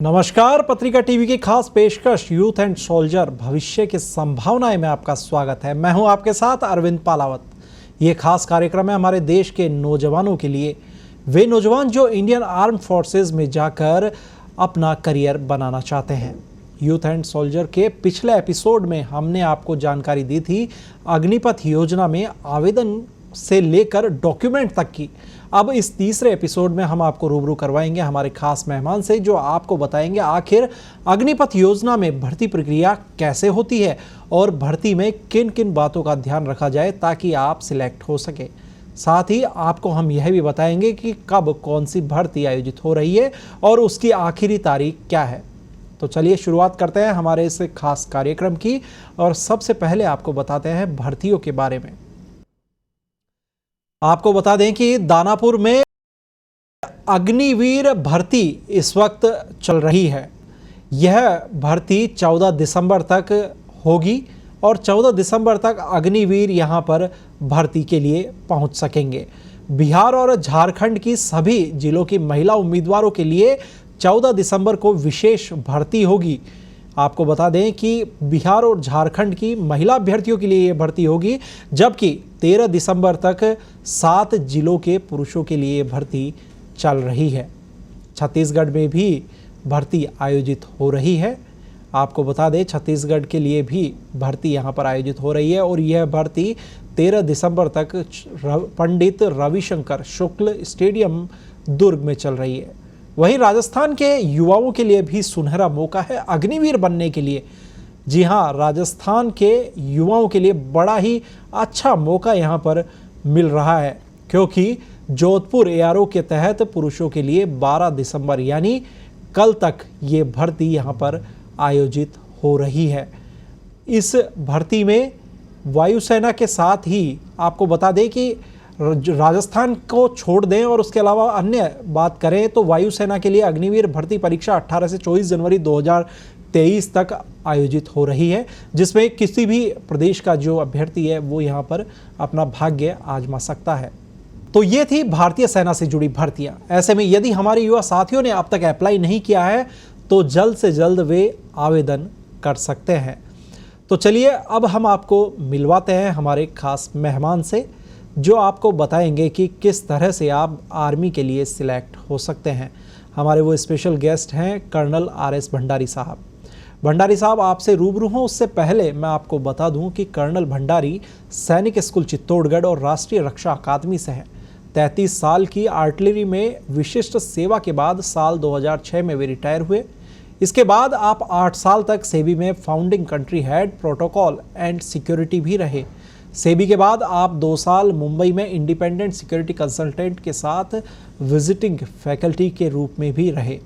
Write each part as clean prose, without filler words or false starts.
नमस्कार। पत्रिका टीवी की खास पेशकश यूथ एंड सोल्जर भविष्य की संभावनाएं में आपका स्वागत है। मैं हूं आपके साथ अरविंद पालावत। ये खास कार्यक्रम है हमारे देश के नौजवानों के लिए, वे नौजवान जो इंडियन आर्म फोर्सेस में जाकर अपना करियर बनाना चाहते हैं। यूथ एंड सोल्जर के पिछले एपिसोड में हमने आपको जानकारी दी थी अग्निपथ योजना में आवेदन से लेकर डॉक्यूमेंट तक की। अब इस तीसरे एपिसोड में हम आपको रूबरू करवाएंगे हमारे खास मेहमान से, जो आपको बताएंगे आखिर अग्निपथ योजना में भर्ती प्रक्रिया कैसे होती है और भर्ती में किन किन बातों का ध्यान रखा जाए ताकि आप सिलेक्ट हो सके। साथ ही आपको हम यह भी बताएंगे कि कब कौन सी भर्ती आयोजित हो रही है और उसकी आखिरी तारीख क्या है। तो चलिए शुरुआत करते हैं हमारे इस खास कार्यक्रम की और सबसे पहले आपको बताते हैं भर्तियों के बारे में। आपको बता दें कि दानापुर में अग्निवीर भर्ती इस वक्त चल रही है। यह भर्ती 14 दिसंबर तक होगी और 14 दिसंबर तक अग्निवीर यहां पर भर्ती के लिए पहुंच सकेंगे। बिहार और झारखंड की सभी जिलों की महिला उम्मीदवारों के लिए 14 दिसंबर को विशेष भर्ती होगी। आपको बता दें कि बिहार और झारखंड की महिला अभ्यर्थियों के लिए यह भर्ती होगी, जबकि 13 दिसंबर तक 7 जिलों के पुरुषों के लिए भर्ती चल रही है। छत्तीसगढ़ में भी भर्ती आयोजित हो रही है। आपको बता दें छत्तीसगढ़ के लिए भी भर्ती यहां पर आयोजित हो रही है और यह भर्ती 13 दिसंबर तक पंडित रविशंकर शुक्ल स्टेडियम दुर्ग में चल रही है। वहीं राजस्थान के युवाओं के लिए भी सुनहरा मौका है अग्निवीर बनने के लिए। जी हां, राजस्थान के युवाओं के लिए बड़ा ही अच्छा मौका यहां पर मिल रहा है, क्योंकि जोधपुर एआरओ के तहत पुरुषों के लिए 12 दिसंबर यानी कल तक ये भर्ती यहां पर आयोजित हो रही है। इस भर्ती में वायुसेना के साथ ही आपको बता दें कि राजस्थान को छोड़ दें और उसके अलावा अन्य बात करें तो वायुसेना के लिए अग्निवीर भर्ती परीक्षा 18 से 24 जनवरी 2023 तक आयोजित हो रही है, जिसमें किसी भी प्रदेश का जो अभ्यर्थी है वो यहां पर अपना भाग्य आजमा सकता है। तो ये थी भारतीय सेना से जुड़ी भर्तियां। ऐसे में यदि हमारे युवा साथियों ने अब तक अप्लाई नहीं किया है तो जल्द से जल्द वे आवेदन कर सकते हैं। तो चलिए अब हम आपको मिलवाते हैं हमारे खास मेहमान से, जो आपको बताएंगे कि किस तरह से आप आर्मी के लिए सिलेक्ट हो सकते हैं। हमारे वो स्पेशल गेस्ट हैं कर्नल RS भंडारी साहब। भंडारी साहब आपसे रूबरू हों उससे पहले मैं आपको बता दूं कि कर्नल भंडारी सैनिक स्कूल चित्तौड़गढ़ और राष्ट्रीय रक्षा अकादमी से हैं। 33 साल की आर्टिलरी में विशिष्ट सेवा के बाद साल 2006 में वे रिटायर हुए। इसके बाद आप 8 साल तक सेबी में founding country head protocol and security भी रहे। सेबी के बाद आप 2 साल मुंबई में इंडिपेंडेंट सिक्योरिटी कंसल्टेंट के साथ विजिटिंग फैकल्टी के रूप में भी रहे।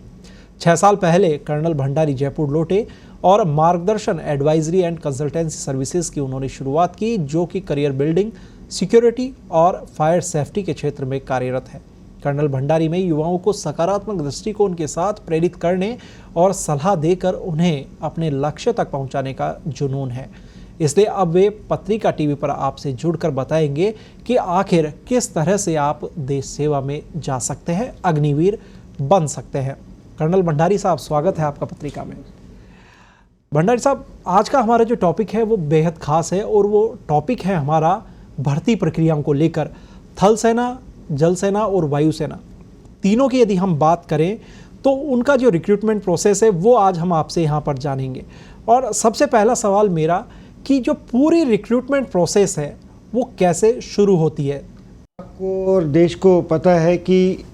6 साल पहले कर्नल भंडारी जयपुर लौटे और मार्गदर्शन एडवाइजरी एंड कंसल्टेंसी सर्विसेज की उन्होंने शुरुआत की, जो कि करियर बिल्डिंग, सिक्योरिटी और फायर सेफ्टी के क्षेत्र में कार्यरत है। कर्नल भंडारी में युवाओं को सकारात्मक दृष्टिकोण के साथ प्रेरित करने और सलाह देकर उन्हें अपने लक्ष्य तक पहुंचाने का जुनून है। इसलिए अब वे पत्रिका टीवी पर आपसे जुड़कर बताएंगे कि आखिर किस तरह से आप देश सेवा में जा सकते हैं, अग्निवीर बन सकते हैं। कर्नल भंडारी साहब, स्वागत है आपका पत्रिका में। भंडारी साहब, आज का हमारा जो टॉपिक है वो बेहद खास है और वो टॉपिक है हमारा भर्ती प्रक्रियाओं को लेकर। थल सेना, जल सेना और वायुसेना तीनों की यदि हम बात करें तो उनका जो रिक्रूटमेंट प्रोसेस है वो आज हम आपसे यहाँ पर जानेंगे। और सबसे पहला सवाल मेरा कि जो पूरी रिक्रूटमेंट प्रोसेस है वो कैसे शुरू होती है? आपको और देश को पता है कि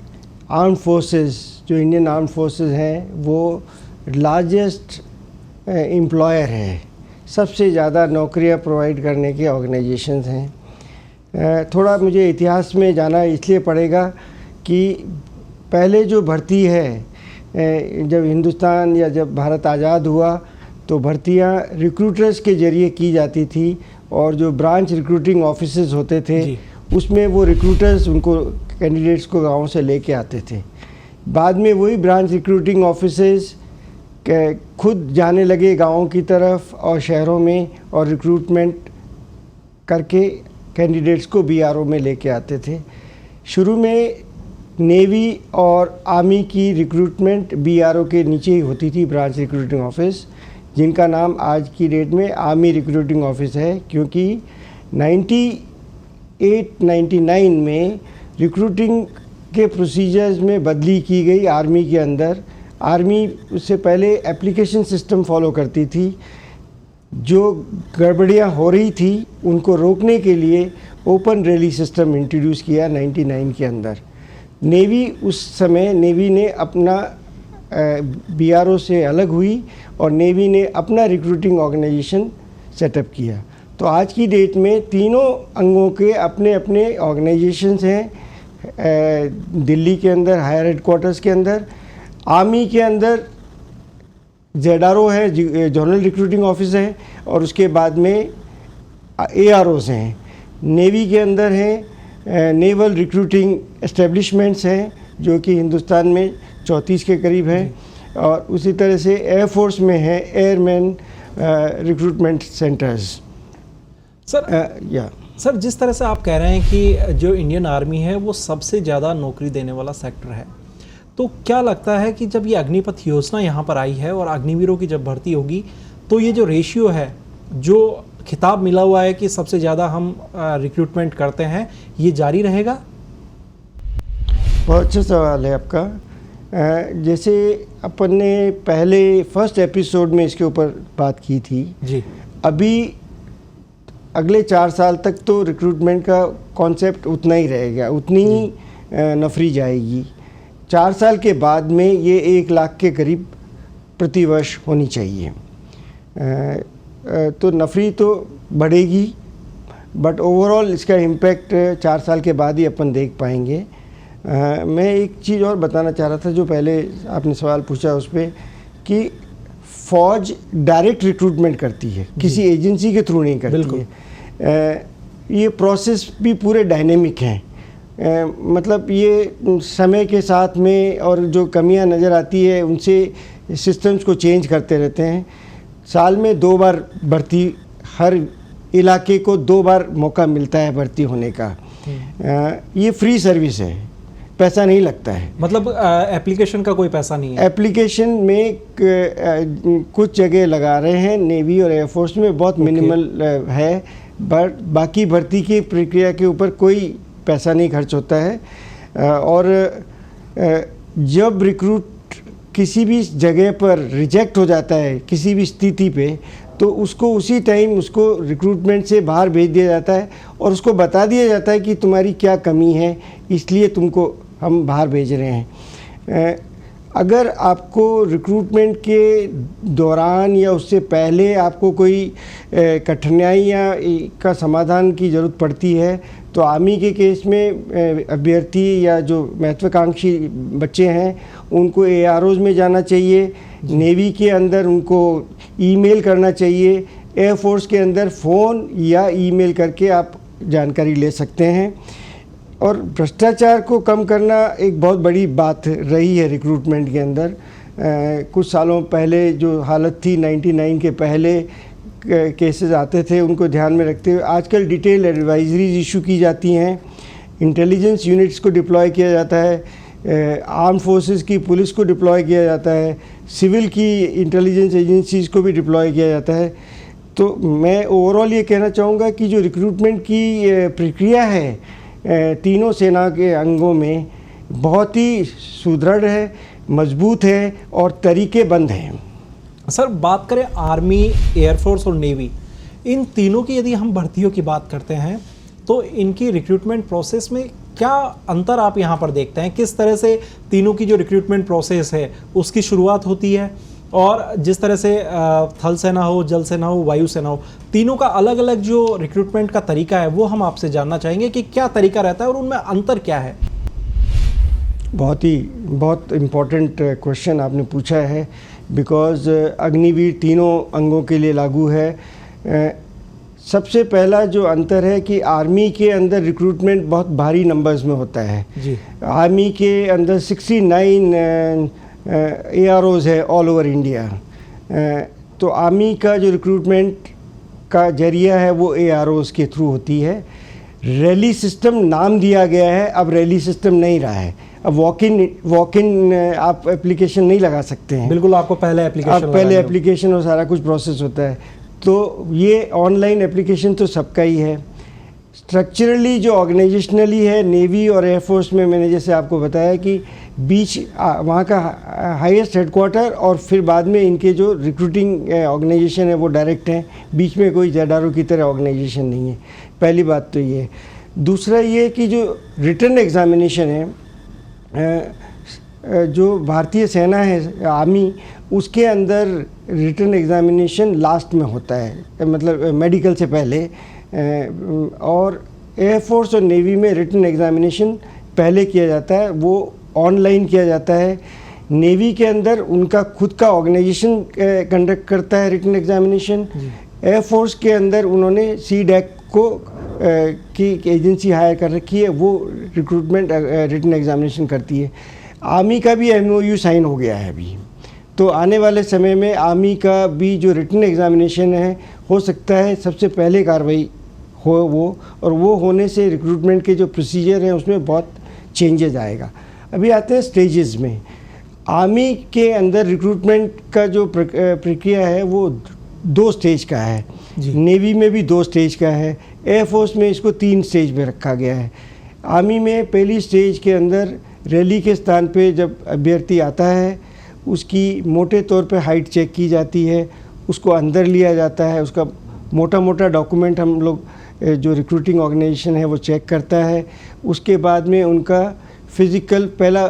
आर्म फोर्सेस, जो इंडियन आर्म फोर्सेस हैं, वो लार्जेस्ट एम्प्लॉयर है, सबसे ज़्यादा नौकरियां प्रोवाइड करने के ऑर्गेनाइजेशंस हैं। थोड़ा मुझे इतिहास में जाना इसलिए पड़ेगा कि पहले जो भर्ती है, जब हिंदुस्तान या जब भारत आज़ाद हुआ तो भर्तियां रिक्रूटर्स के ज़रिए की जाती थी और जो ब्रांच रिक्रूटिंग ऑफिसेज होते थे उसमें वो रिक्रूटर्स उनको कैंडिडेट्स को गाँव से लेके आते थे। बाद में वही ब्रांच रिक्रूटिंग ऑफिसेज खुद जाने लगे गाँवों की तरफ और शहरों में और रिक्रूटमेंट करके कैंडिडेट्स को BRO में लेके आते थे। शुरू में नेवी और आर्मी की रिक्रूटमेंट बीआरओ के नीचे ही होती थी, ब्रांच रिक्रूटिंग ऑफिस, जिनका नाम आज की डेट में आर्मी रिक्रूटिंग ऑफिस है, क्योंकि 98-99 में रिक्रूटिंग के प्रोसीजर्स में बदली की गई आर्मी के अंदर। आर्मी उससे पहले एप्लीकेशन सिस्टम फॉलो करती थी, जो गड़बड़ियाँ हो रही थी उनको रोकने के लिए ओपन रैली सिस्टम इंट्रोड्यूस किया 99 के अंदर। नेवी उस समय नेवी ने अपना बीआरओ से अलग हुई और नेवी ने अपना रिक्रूटिंग ऑर्गेनाइजेशन सेटअप किया। तो आज की डेट में तीनों अंगों के अपने अपने ऑर्गेनाइजेशंस हैं। दिल्ली के अंदर हायर हेडक्वार्टर्स के अंदर, आर्मी के अंदर ZRO है, जनरल रिक्रूटिंग ऑफिस है, और उसके बाद में AROs हैं। नेवी के अंदर हैं नेवल रिक्रूटिंग एस्टेब्लिशमेंट्स हैं, जो कि हिंदुस्तान में 34 के करीब हैं, और उसी तरह से एयरफोर्स में है एयरमैन रिक्रूटमेंट सेंटर्स। सर जिस तरह से आप कह रहे हैं कि जो इंडियन आर्मी है वो सबसे ज़्यादा नौकरी देने वाला सेक्टर है, तो क्या लगता है कि जब ये अग्निपथ योजना यहाँ पर आई है और अग्निवीरों की जब भर्ती होगी, तो ये जो रेशियो है, जो खिताब मिला हुआ है कि सबसे ज़्यादा हम रिक्रूटमेंट करते हैं, ये जारी रहेगा? बहुत अच्छा सवाल है आपका। जैसे अपन ने पहले फर्स्ट एपिसोड में इसके ऊपर बात की थी जी। अभी अगले 4 साल तक तो रिक्रूटमेंट का कॉन्सेप्ट उतना ही रहेगा, उतनी ही नफरी जाएगी। 4 साल के बाद में ये 1 लाख के करीब प्रतिवर्ष होनी चाहिए। तो नफरी तो बढ़ेगी, बट ओवरऑल इसका इम्पैक्ट 4 साल के बाद ही अपन देख पाएंगे। मैं एक चीज़ और बताना चाह रहा था, जो पहले आपने सवाल पूछा उस पर, कि फ़ौज डायरेक्ट रिक्रूटमेंट करती है, किसी एजेंसी के थ्रू नहीं करती है। ये प्रोसेस भी पूरे डायनेमिक हैं। मतलब ये समय के साथ में और जो कमियां नज़र आती है उनसे सिस्टम्स को चेंज करते रहते हैं। साल में 2 बार भर्ती, हर इलाके को 2 बार मौका मिलता है भर्ती होने का। ये फ्री सर्विस है, पैसा नहीं लगता है। मतलब एप्लीकेशन का कोई पैसा नहीं है? एप्लीकेशन में कुछ जगह लगा रहे हैं, नेवी और एयरफोर्स में बहुत मिनिमल है, बट बाकी भर्ती की प्रक्रिया के ऊपर कोई पैसा नहीं खर्च होता है। और जब रिक्रूट किसी भी जगह पर रिजेक्ट हो जाता है किसी भी स्थिति पे, तो उसको उसी टाइम उसको रिक्रूटमेंट से बाहर भेज दिया जाता है और उसको बता दिया जाता है कि तुम्हारी क्या कमी है, इसलिए तुमको हम बाहर भेज रहे हैं। अगर आपको रिक्रूटमेंट के दौरान या उससे पहले आपको कोई कठिनाइयाँ का समाधान की ज़रूरत पड़ती है, तो आर्मी के केस में अभ्यर्थी या जो महत्वाकांक्षी बच्चे हैं उनको AROs में जाना चाहिए, नेवी के अंदर उनको ईमेल करना चाहिए, एयरफोर्स के अंदर फ़ोन या ईमेल करके आप जानकारी ले सकते हैं। और भ्रष्टाचार को कम करना एक बहुत बड़ी बात रही है रिक्रूटमेंट के अंदर। कुछ सालों पहले जो हालत थी, 99 के पहले केसेस आते थे, उनको ध्यान में रखते हुए आजकल डिटेल एडवाइजरीज इशू की जाती हैं, इंटेलिजेंस यूनिट्स को डिप्लॉय किया जाता है, आर्म फोर्सेस की पुलिस को डिप्लॉय किया जाता है, सिविल की इंटेलिजेंस एजेंसीज़ को भी डिप्लॉय किया जाता है। तो मैं ओवरऑल ये कहना चाहूँगा कि जो रिक्रूटमेंट की प्रक्रिया है तीनों सेना के अंगों में बहुत ही सुदृढ़ है, मजबूत है और तरीकेबंद है। सर बात करें आर्मी, एयरफोर्स और नेवी, इन तीनों की यदि हम भर्तियों की बात करते हैं तो इनकी रिक्रूटमेंट प्रोसेस में क्या अंतर आप यहाँ पर देखते हैं? किस तरह से तीनों की जो रिक्रूटमेंट प्रोसेस है उसकी शुरुआत होती है, और जिस तरह से थल सेना हो, जल सेना हो, वायु सेना हो, तीनों का अलग अलग जो रिक्रूटमेंट का तरीका है वो हम आपसे जानना चाहेंगे कि क्या तरीका रहता है और उनमें अंतर क्या है? बहुत इम्पोर्टेंट क्वेश्चन आपने पूछा है, बिकॉज़ अग्निवीर तीनों अंगों के लिए लागू है। सबसे पहला जो अंतर है कि आर्मी के अंदर रिक्रूटमेंट बहुत भारी नंबर्स में होता है जी। आर्मी के अंदर 69 AROs है ऑल ओवर इंडिया। तो आर्मी का जो रिक्रूटमेंट का जरिया है वो AROs के थ्रू होती है। रैली सिस्टम नाम दिया गया है, अब रैली सिस्टम नहीं रहा है। अब वॉक इन आप एप्लीकेशन नहीं लगा सकते हैं। बिल्कुल, आपको पहले एप्लीकेशन और सारा कुछ प्रोसेस होता है। तो ये ऑनलाइन एप्लीकेशन तो सबका ही है। स्ट्रक्चरली जो ऑर्गेनाइजेशनली है, नेवी और एयरफोर्स में मैंने जैसे आपको बताया कि बीच वहाँ का हाईएस्ट हेडक्वार्टर और फिर बाद में इनके जो रिक्रूटिंग ऑर्गेनाइजेशन है वो डायरेक्ट हैं, बीच में कोई जेडारो की तरह ऑर्गेनाइजेशन नहीं है। पहली बात तो ये। दूसरा ये कि जो रिटन एग्ज़ामिनेशन है, जो भारतीय सेना है, आर्मी, उसके अंदर रिटन एग्ज़ामिनेशन लास्ट में होता है, मतलब मेडिकल से पहले, और एयरफोर्स और नेवी में रिटन एग्ज़ामिनेशन पहले किया जाता है, वो ऑनलाइन किया जाता है। नेवी के अंदर उनका खुद का ऑर्गेनाइजेशन कंडक्ट करता है रिटन एग्ज़ामिनेशन। एयरफोर्स के अंदर उन्होंने CDAC को की एजेंसी हायर कर रखी है, वो रिक्रूटमेंट रिटन एग्ज़ामिनेशन करती है। आर्मी का भी MOU साइन हो गया है अभी, तो आने वाले समय में आर्मी का भी जो रिटन एग्ज़ामिनेशन है, हो सकता है सबसे पहले कार्रवाई हो वो, और वो होने से रिक्रूटमेंट के जो प्रोसीजर हैं उसमें बहुत चेंजेस आएगा। अभी आते हैं स्टेजेस में। आर्मी के अंदर रिक्रूटमेंट का जो प्रक्रिया है वो 2 स्टेज का है, नेवी में भी 2 स्टेज का है, एयरफोर्स में इसको 3 स्टेज में रखा गया है। आर्मी में पहली स्टेज के अंदर रैली के स्थान पे जब अभ्यर्थी आता है, उसकी मोटे तौर पे हाइट चेक की जाती है, उसको अंदर लिया जाता है, उसका मोटा मोटा डॉक्यूमेंट हम लोग जो रिक्रूटिंग ऑर्गेनाइजेशन है वो चेक करता है। उसके बाद में उनका फिज़िकल पहला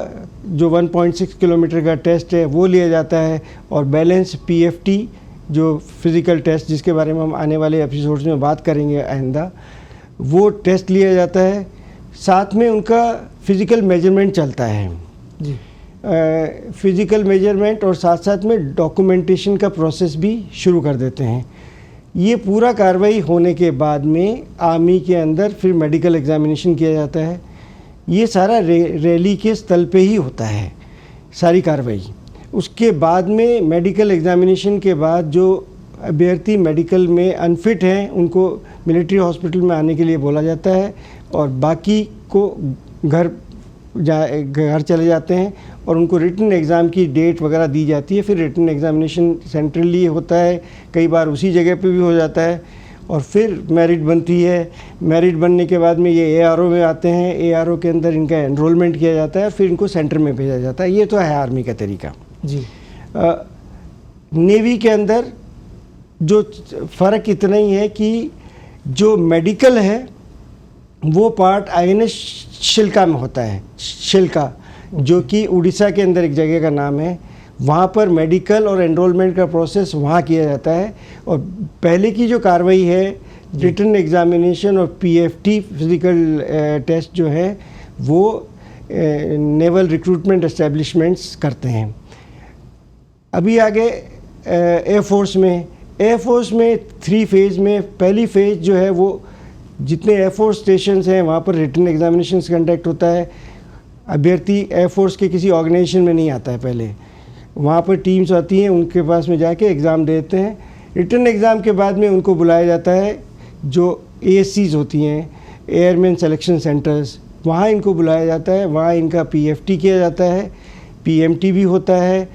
जो 1.6 किलोमीटर का टेस्ट है वो लिया जाता है, और बैलेंस PFT जो फिज़िकल टेस्ट, जिसके बारे में हम आने वाले एपिसोड्स में बात करेंगे आइंदा, वो टेस्ट लिया जाता है। साथ में उनका फ़िज़िकल मेजरमेंट चलता है जी। फ़िज़िकल मेजरमेंट और साथ साथ में डॉक्यूमेंटेशन का प्रोसेस भी शुरू कर देते हैं। ये पूरा कार्रवाई होने के बाद में आर्मी के अंदर फिर मेडिकल एग्ज़ामिनेशन किया जाता है। ये सारा रैली के स्थल पे ही होता है सारी कार्रवाई। उसके बाद में मेडिकल एग्ज़ामिनेशन के बाद जो अभ्यर्थी मेडिकल में अनफिट हैं उनको मिलिट्री हॉस्पिटल में आने के लिए बोला जाता है, और बाकी को घर चले जाते हैं, और उनको रिटन एग्ज़ाम की डेट वगैरह दी जाती है। फिर रिटन एग्ज़ामिनेशन सेंट्रली होता है, कई बार उसी जगह पे भी हो जाता है, और फिर मेरिट बनती है। मेरिट बनने के बाद में ये ARO में आते हैं, ARO के अंदर इनका एनरोलमेंट किया जाता है, फिर इनको सेंटर में भेजा जाता है। ये तो है आर्मी का तरीका जी। नेवी के अंदर जो फ़र्क इतना ही है कि जो मेडिकल है वो पार्ट INS शिल्का में होता है। शिल्का जो कि उड़ीसा के अंदर एक जगह का नाम है, वहाँ पर मेडिकल और एनरोलमेंट का प्रोसेस वहाँ किया जाता है। और पहले की जो कार्रवाई है रिटन एग्ज़ामिनेशन और PFT फिज़िकल टेस्ट जो है वो नेवल रिक्रूटमेंट एस्टेब्लिशमेंट्स करते हैं। अभी आगे एयरफोर्स में 3 फेज़ में, पहली फ़ेज़ जो है वो जितने एयरफोर्स स्टेशंस हैं वहाँ पर रिटन एग्ज़ामिनेशन कंडक्ट होता है। अभ्यर्थी एयरफोर्स के किसी ऑर्गेनाइजेशन में नहीं आता है, पहले वहाँ पर टीम्स आती हैं, उनके पास में जाके एग्ज़ाम देते हैं। रिटन एग्ज़ाम के बाद में उनको बुलाया जाता है, जो ASCs होती हैं, एयरमैन सिलेक्शन सेंटर्स, वहाँ इनको बुलाया जाता है। वहाँ इनका PFT किया जाता है, PMT भी होता है।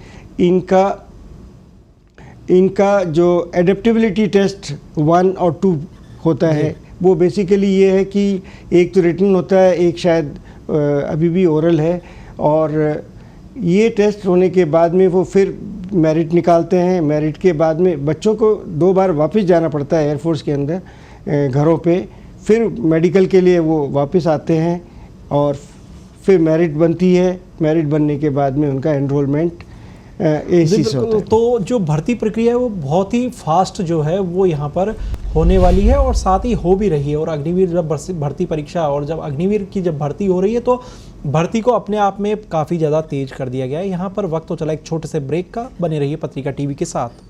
इनका जो एडेप्टेबिलिटी टेस्ट 1 और 2 होता है, वो बेसिकली ये है कि एक तो रिटन होता है, एक शायद अभी भी ओरल है, और ये टेस्ट होने के बाद में वो फिर मेरिट निकालते हैं। मेरिट के बाद में बच्चों को 2 बार वापस जाना पड़ता है एयरफोर्स के अंदर घरों पे, फिर मेडिकल के लिए वो वापस आते हैं, और फिर मेरिट बनती है। मेरिट बनने के बाद में उनका एनरोलमेंट ASC से होता है। तो जो भर्ती प्रक्रिया है वो बहुत ही फास्ट जो है वो यहाँ पर होने वाली है, और साथ ही हो भी रही है। और अग्निवीर जब भर्ती परीक्षा और जब अग्निवीर की जब भर्ती हो रही है तो भर्ती को अपने आप में काफ़ी ज़्यादा तेज कर दिया गया है। यहाँ पर वक्त तो चला एक छोटे से ब्रेक का। बने रहिए पत्रिका TV के साथ।